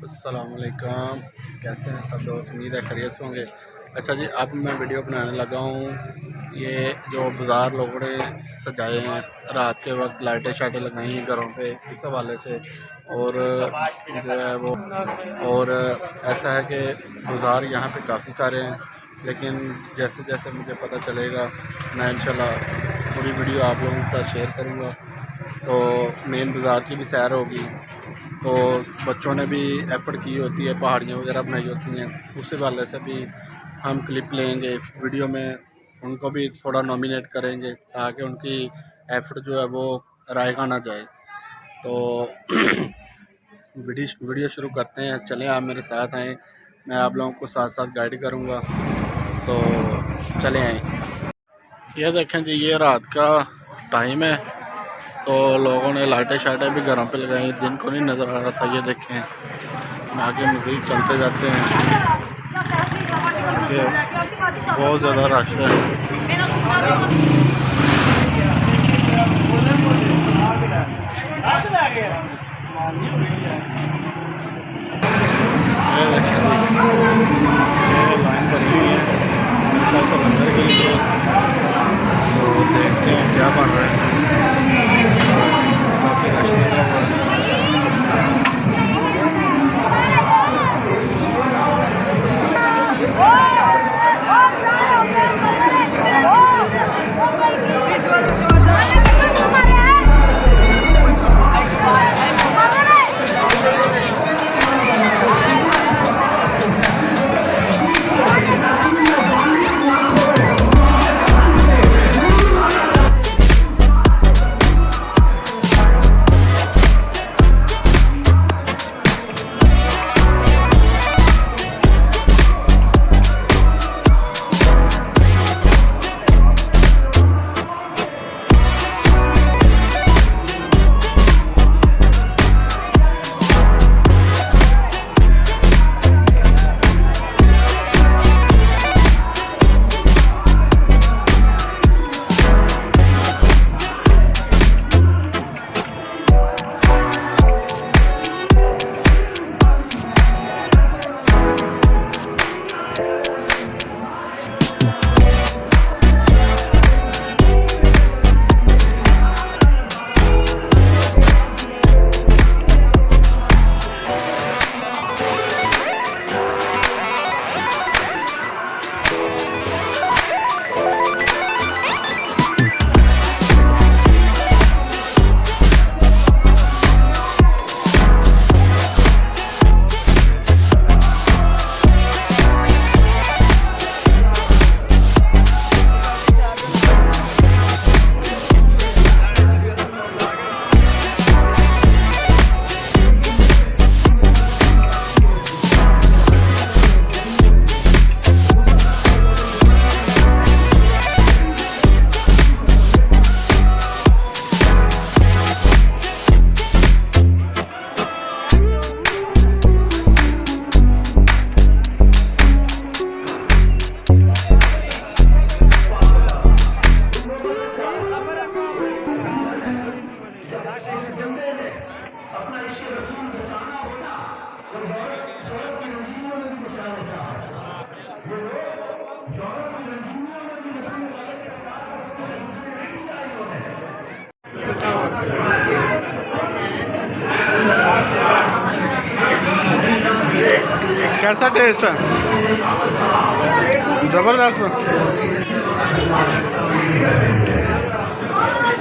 अस्सलामुअलैकुम। कैसे हैं सब दोस्त? उम्मीद है खैरियत से होंगे। अच्छा जी, अब मैं वीडियो बनाने लगा हूँ। ये जो बाज़ार लोगों ने सजाए हैं, रात के वक्त लाइटें शाइटें लगाई हैं घरों पे, इस हवाले से। और जो है वो, और ऐसा है कि बाज़ार यहाँ पे काफ़ी सारे हैं, लेकिन जैसे जैसे मुझे पता चलेगा मैं इंशाल्लाह पूरी वीडियो आप लोगों के साथ शेयर करूँगा। तो मेन बाज़ार की भी सैर होगी, तो बच्चों ने भी एफ़र्ट की होती है, पहाड़ियाँ वगैरह बनाई होती हैं, उस वाले से भी हम क्लिप लेंगे वीडियो में, उनको भी थोड़ा नॉमिनेट करेंगे ताकि उनकी एफ़र्ट जो है वो रायगा ना जाए। तो वीडियो शुरू करते हैं। चलें, आप मेरे साथ आएँ, मैं आप लोगों को साथ साथ गाइड करूँगा। तो चलें आएँ। ये देखें जी, ये रात का टाइम है, तो लोगों ने लाइटें शाइटें भी घरों पे लगाई। दिन को नहीं नज़र आ रहा था। ये देखें, आगे मज़ीद चलते जाते हैं। ये बहुत ज़्यादा रश है। ये लाइन बनी हुई है अंदर के लिए। तो देखते हैं क्या बन रहा है। काफ़ी रश लगा हुआ है। कैसा टेस्ट है? ज़बरदस्त।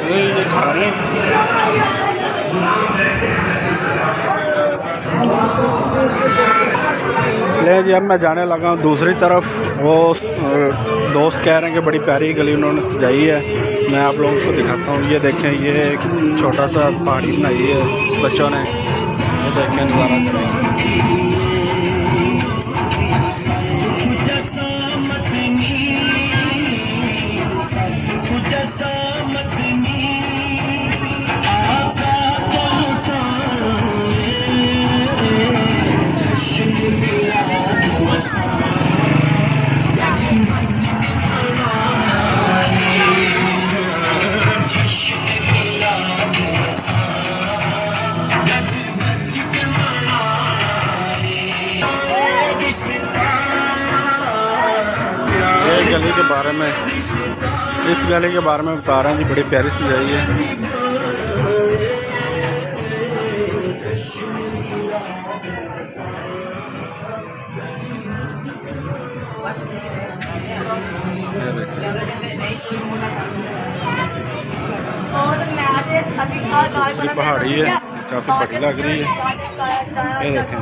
ये खा रहे हैं। ले जी, अब मैं जाने लगा हूँ दूसरी तरफ। वो दोस्त कह रहे हैं कि बड़ी प्यारी गली उन्होंने सजाई है, मैं आप लोगों को दिखाता हूँ। ये देखें, ये एक छोटा सा पहाड़ी बनाई है बच्चों ने। ये देखें नज़ारा करें। गली के बारे में बता रहे हैं जी। बड़ी प्यारी सजाई है। पहाड़ी है, काफ़ी बड़ी लग रही है। ये देखें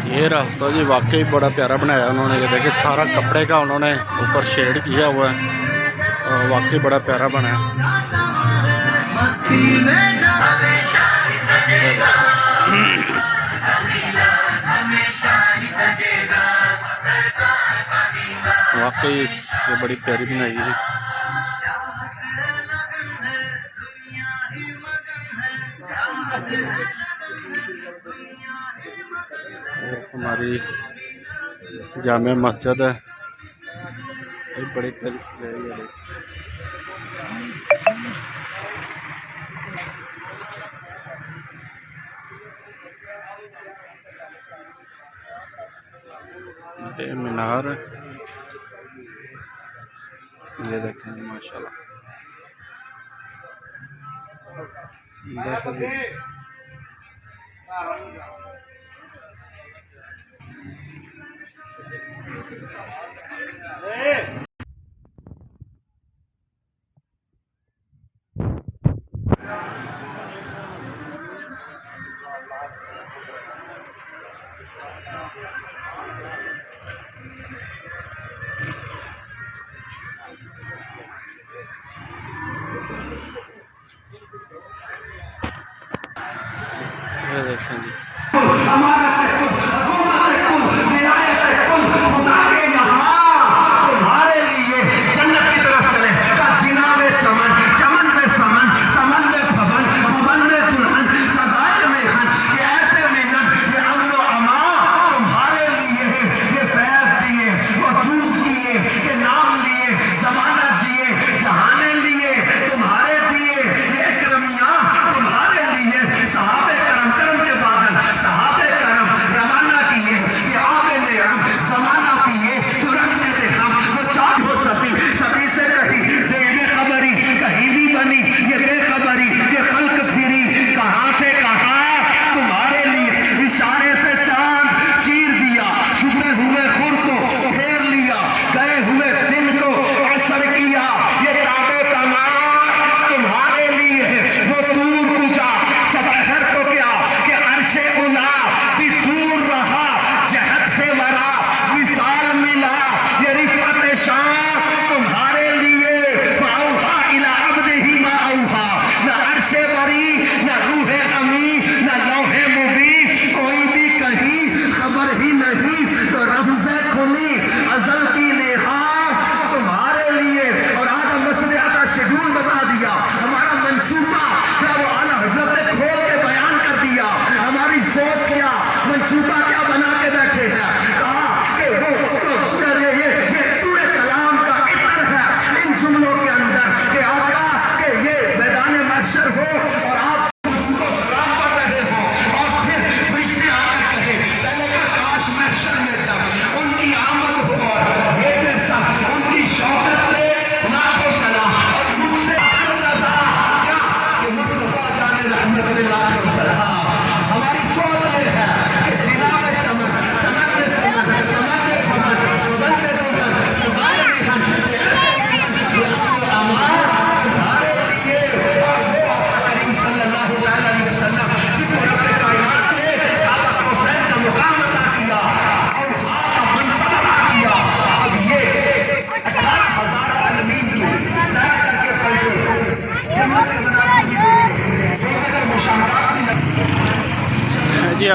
ये रास्ता जी वाकई बड़ा प्यारा बनाया उन्होंने। ये देखिए सारा कपड़े का उन्होंने ऊपर शेड किया हुआ है और वाकई बड़ा प्यारा बना है। वाकई ये बड़ी प्यारी बनाई है। हमारी जामे मस्जिद है, ये बड़ी प्यारी सजाई है। ये मीनार है, ये देखें माशाल्लाह। ये देखें जी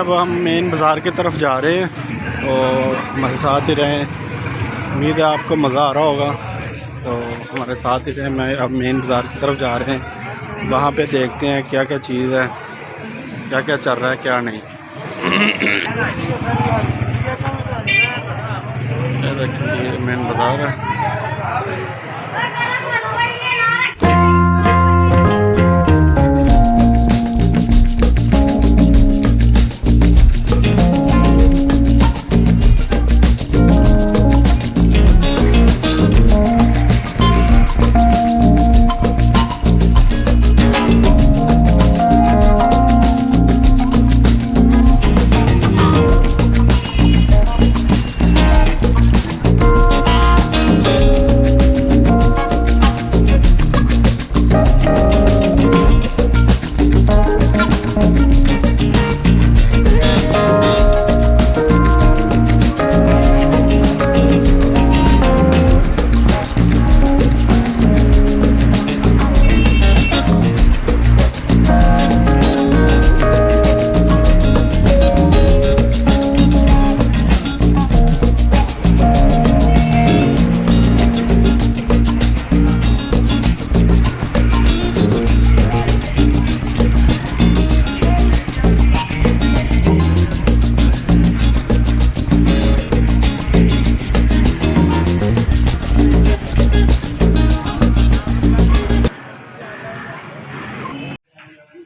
अब हम मेन बाज़ार की तरफ जा रहे हैं और हमारे साथ ही रहें। उम्मीद है आपको मज़ा आ रहा होगा, तो हमारे साथ ही रहें। मैं अब मेन बाज़ार की तरफ जा रहे हैं, वहाँ पे देखते हैं क्या क्या चीज़ है, क्या क्या चल रहा है क्या नहीं। ये देखिए मेन बाज़ार है।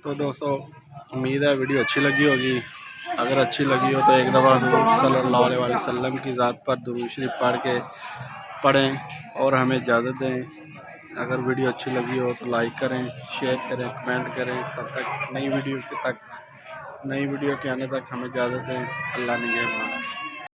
तो दोस्तों उम्मीद है वीडियो अच्छी लगी होगी। अगर अच्छी लगी हो तो एक दफ़ा सल्लल्लाहु अलैहि वसल्लम की ज़ात पर दुरूद शरीफ पढ़ें और हमें इजाज़त दें। अगर वीडियो अच्छी लगी हो तो लाइक करें, शेयर करें, कमेंट करें। तब तक नई वीडियो के आने तक हमें इजाज़त दें। अल्लाह निगहबान।